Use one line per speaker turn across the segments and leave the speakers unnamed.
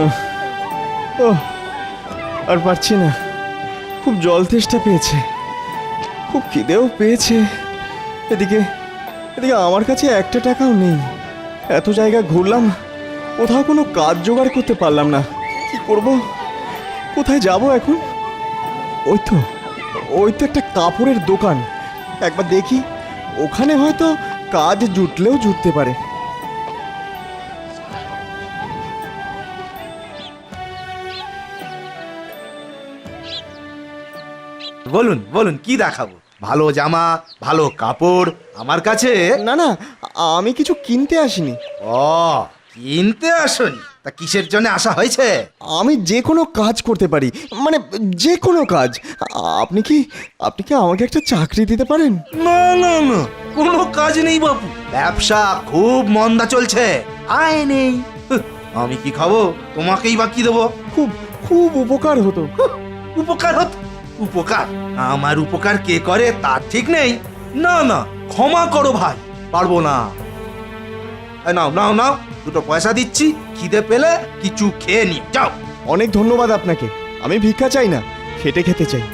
ও আর পারছি না, খুব জল তেষ্টা পেয়েছে, খুব খিদেও পেয়েছে। এদিকে এদিকে আমার কাছে একটা টাকাও নেই। এত জায়গা ঘুরলাম, কোথাও কোনো কাজ জোগাড় করতে পারলাম না। কি করব, কোথায় যাব এখন? ওই তো একটা কাপড়ের দোকান, একবার দেখি, ওখানে হয়তো কাজ জুটলেও জুটতে পারে।
বলুন বলুন, কি দেখাবো? ভালো জামা, ভালো কাপড় আমার কাছে।
না না, আমি কিছু কিনতে আসিনি।
ও, কিনতে আসনি? তা কিসের জন্য আসা হয়েছে?
আমি যে কোনো কাজ করতে পারি, মানে যে কোনো কাজ। আপনি কি আমাকে একটা চাকরি দিতে পারেন?
না না না, কোনো কাজ নেই বাবু, ব্যবসা খুব মন্দা চলছে, আয় নেই। আমি কি খাবো? তোমাকেই বা কি দেবো?
খুব খুব উপকার হতো।
উপকার হতো? উপকার? আমার উপকার কে করে তার ঠিক নেই। না না, ক্ষমা করো ভাই, পারবো না। নাও নাও নাও, দুটো পয়সা দিচ্ছি, খিদে পেলে কিছু খেয়ে নি, যাও।
অনেক ধন্যবাদ আপনাকে, আমি ভিক্ষা চাই না, খেটে খেতে চাই।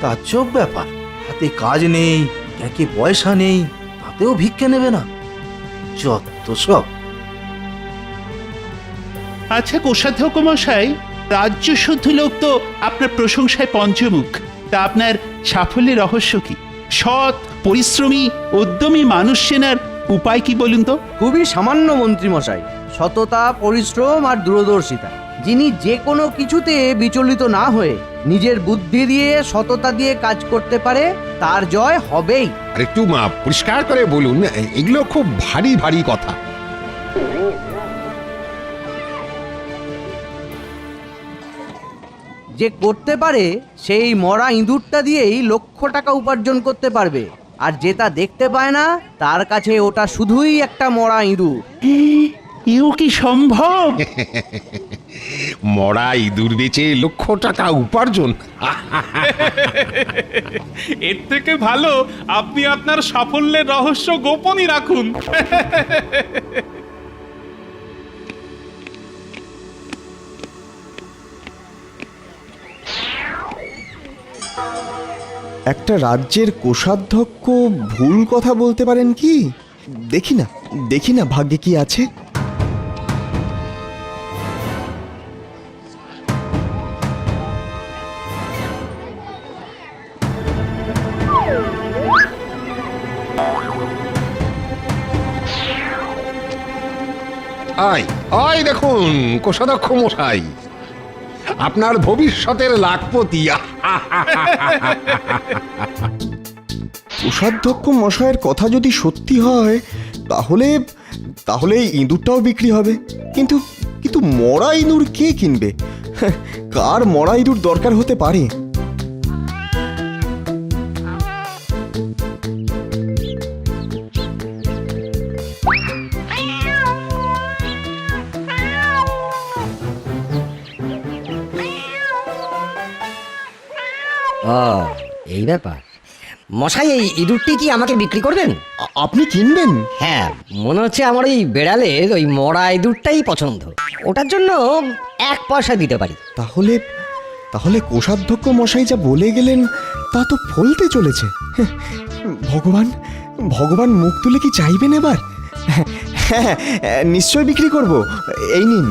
তাজ্জব ব্যাপার, হাতে কাজ নেই, ব্যাংকে পয়সা নেই, তাতেও ভিক্ষে নেবে না, যত সব।
আচ্ছা কোষাধ্যক্ষ মশাই, রাজ্য শুদ্ধ লোক তো আপনার প্রশংসায় পঞ্চমুখ। তা আপনার সাফল্যের রহস্য কি? সৎ, পরিশ্রমী, উদ্যমী মানুষ চেনার উপায় কি বলুন তো?
খুবই সামান্য মন্ত্রী মশাই, সততা, পরিশ্রম আর দূরদর্শিতা। যিনি যে কোনো কিছুতে বিচলিত না হয়ে নিজের বুদ্ধি দিয়ে, সততা দিয়ে কাজ করতে পারে, তার জয় হবেই।
আর একটু পরিষ্কার করে বলুন, এগুলো খুব ভারী ভারী কথা।
যে করতে পারে সেই মরা ইঁদুরটা দিয়েই লক্ষ টাকা উপার্জন করতে পারবে, আর যে তা দেখতে পায় না, তার কাছে ওটা শুধুই একটা মরা ইঁদুর।
এও কি সম্ভব?
মরা ইঁদুর বেচে লক্ষ টাকা উপার্জন?
এর থেকে ভালো আপনি আপনার সাফল্যের রহস্য গোপনই রাখুন।
একটা রাজ্যের কোষাধ্যক্ষ ভুল কথা বলতে পারেন কি? দেখি না ভাগ্যে কি আছে।
আয় আয়, দেখুন কোষাধ্যক্ষ মশাই, আপনার ভবিষ্যতের লাখপতি।
কোষাধ্যক্ষ মশাইয়ের কথা যদি সত্যি হয়, তাহলে এই ইঁদুরটাও বিক্রি হবে। কিন্তু মরা ইঁদুর কে কিনবে? কার মরা ইঁদুর দরকার হতে পারে?
ও, এই ব্যাপার। মশাই, এই ইঁদুরটি কি আমাকে বিক্রি করবেন?
আপনি কিনবেন?
হ্যাঁ, মনে হচ্ছে আমার ওই বেড়ালের ওই মরা ইঁদুরটাই পছন্দ। ওটার জন্য 1 পয়সা দিতে পারি।
তাহলে কোষাধ্যক্ষ মশাই যা বলে গেলেন তা তো ফলতে চলেছে। ভগবান মুখ তুলে কি চাইবেন এবার? হ্যাঁ, নিশ্চয় বিক্রি করব, এই নিন।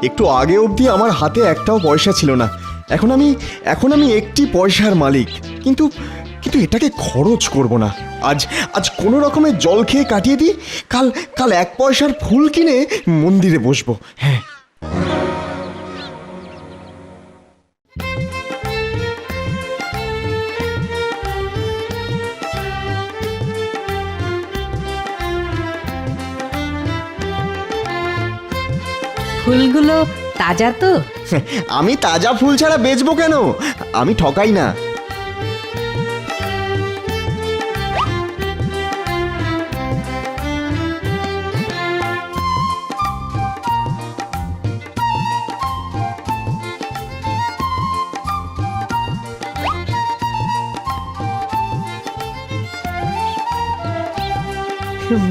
একটু আগে অবধি আমার হাতে একটাও পয়সা ছিল না, এখন আমি একটি পয়সার মালিক। কিন্তু এটাকে খরচ করব না। আজ কোনো রকমের জল খেয়ে কাটিয়ে দিই, কাল 1 পয়সার ফুল কিনে মন্দিরে বসবো। হ্যাঁ,
ফুলগুলো তাজা তো?
আমি তাজা ফুল ছাড়া বেচবো কেন? আমি ঠকাই না।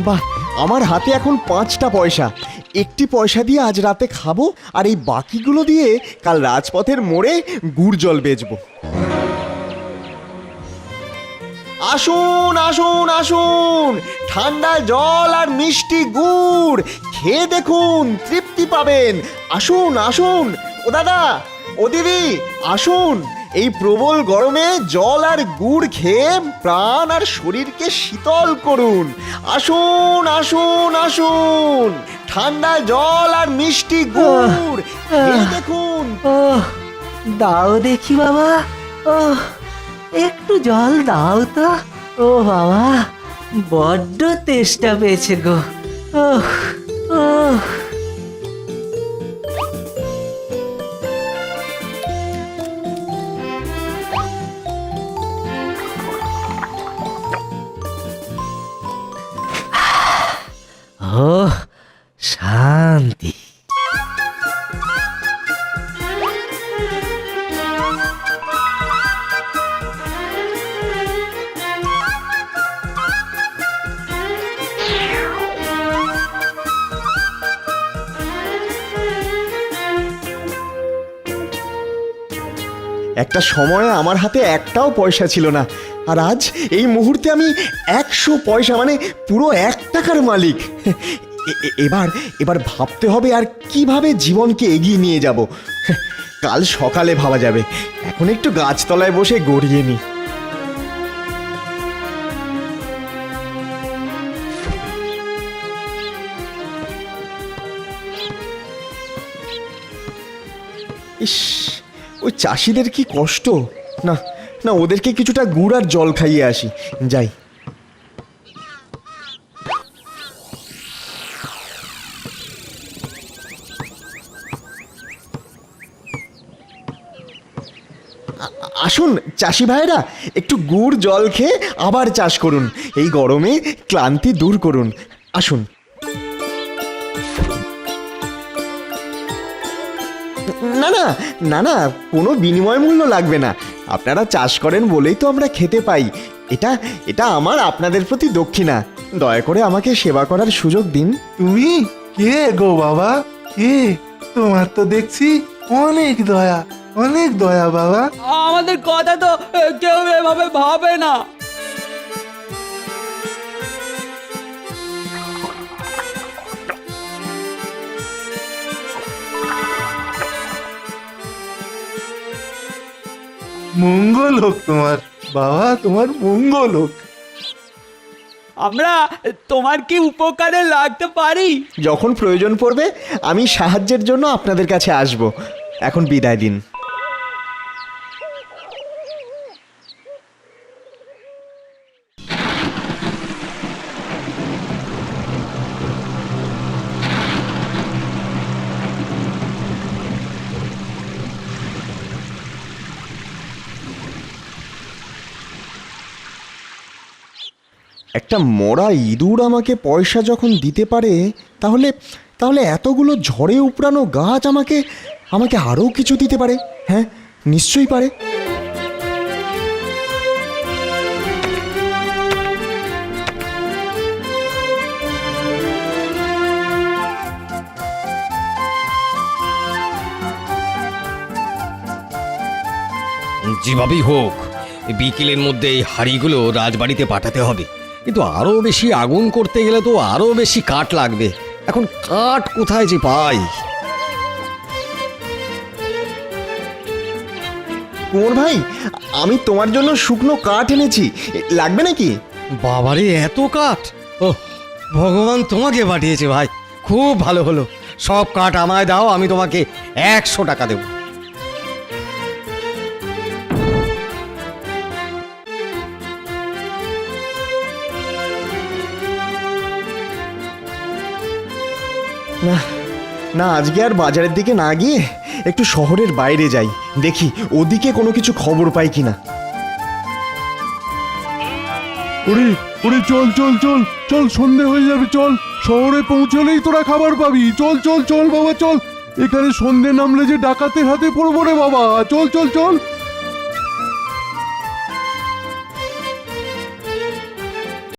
বাহ, আমার হাতে এখন 5টা পয়সা। একটি পয়সা দিয়ে আজ রাতে খাবো, আর এই বাকিগুলো দিয়ে কাল রাজপথের মোড়ে গুড় জল বেচবো। আসুন আসুন আসুন, ঠান্ডা জল আর মিষ্টি গুড় খেয়ে দেখুন, তৃপ্তি পাবেন। আসুন আসুন, ও দাদা, ও দিদি, আসুন। এই প্রবল গরমে জল আর গুড় খেয়ে প্রাণ আর শরীরকে শীতল করুন। আসুন আসুন আসুন, ঠান্ডা জল আর মিষ্টি গুড় খেয়ে দেখুন।
ও দাও দেখি বাবা, ও একটু জল দাও তো। ও বাবা, বড্ড তেষ্টা পেয়েছে গো। ও ও ও শান্তি।
একটা সময়ে আমার হাতে একটাও পয়সা ছিল না, আর আজ এই মুহূর্তে আমি 100 পয়সা, মানে পুরো 1 টাকার মালিক। এবার এবার ভাবতে হবে আর কিভাবে জীবনকে এগিয়ে নিয়ে যাব। কাল সকালে ভাবা যাবে, এখন একটু গাছতলায় বসে গড়িয়ে নি। ইস, ওই চাষিদের কি কষ্ট। না না, ওদেরকে কিছুটা গুড় আর জল খাইয়ে আসি, যাই। আসুন চাষি ভাইরা, একটু গুড় জল খেয়ে আবার চাষ করুন, এই গরমে ক্লান্তি দূর করুন। আসুন। না না না না, কোনো বিনিময় মূল্য লাগবে না। আপনারা চাষ করেন বলেই তো আমরা খেতে পাই। এটা এটা আমার আপনাদের প্রতি দক্ষিণা। দয়া করে আমাকে সেবা করার সুযোগ দিন।
তুমি কে গো বাবা? কে? তোমার তো দেখছি অনেক দয়া বাবা।
আমাদের কথা তো কেউ এভাবে ভাবে না।
মঙ্গল হোক তোমার বাবা, তোমার মঙ্গল হোক।
আমরা তোমার কি উপকারে লাগতে পারি?
যখন প্রয়োজন পড়বে আমি সাহায্যের জন্য আপনাদের কাছে আসব। এখন বিদায় দিন। একটা মরা ইঁদুর আমাকে পয়সা যখন দিতে পারে, তাহলে তাহলে এতগুলো ঝড়ে উপড়ানো গাছ আমাকে আমাকে আরও কিছু দিতে পারে। হ্যাঁ, নিশ্চয়ই পারে।
যেভাবেই হোক বিকেলের মধ্যে এই হাঁড়িগুলো রাজবাড়িতে পাঠাতে হবে, কিন্তু আরো বেশি আগুন করতে গেলে তো আরো বেশি কাঠ লাগবে। এখন কাঠ কোথায় যে পাই?
কুঁয়োর ভাই, আমি তোমার জন্য শুকনো কাঠ এনেছি, লাগবে নাকি?
বাবারে, এত কাঠ! ও ভগবান তোমাকে পাঠিয়েছে ভাই, খুব ভালো হলো। সব কাঠ আমায় দাও, আমি তোমাকে 100 টাকা দেব।
না না, আজকে আর বাজারের দিকে না গিয়ে একটু শহরের বাইরে যাই, দেখি ওদিকে কোনো কিছু খবর পাই কিনা।
ওরে ওরে, চল চল চল চল, সন্ধে হয়ে যাবে, চল। শহরে পৌঁছলেই তোরা খাবার পাবি। চল চল চল বাবা, চল। এখানে সন্ধে নামলে যে ডাকাতের হাতে পড়বো রে বাবা। চল চল চল।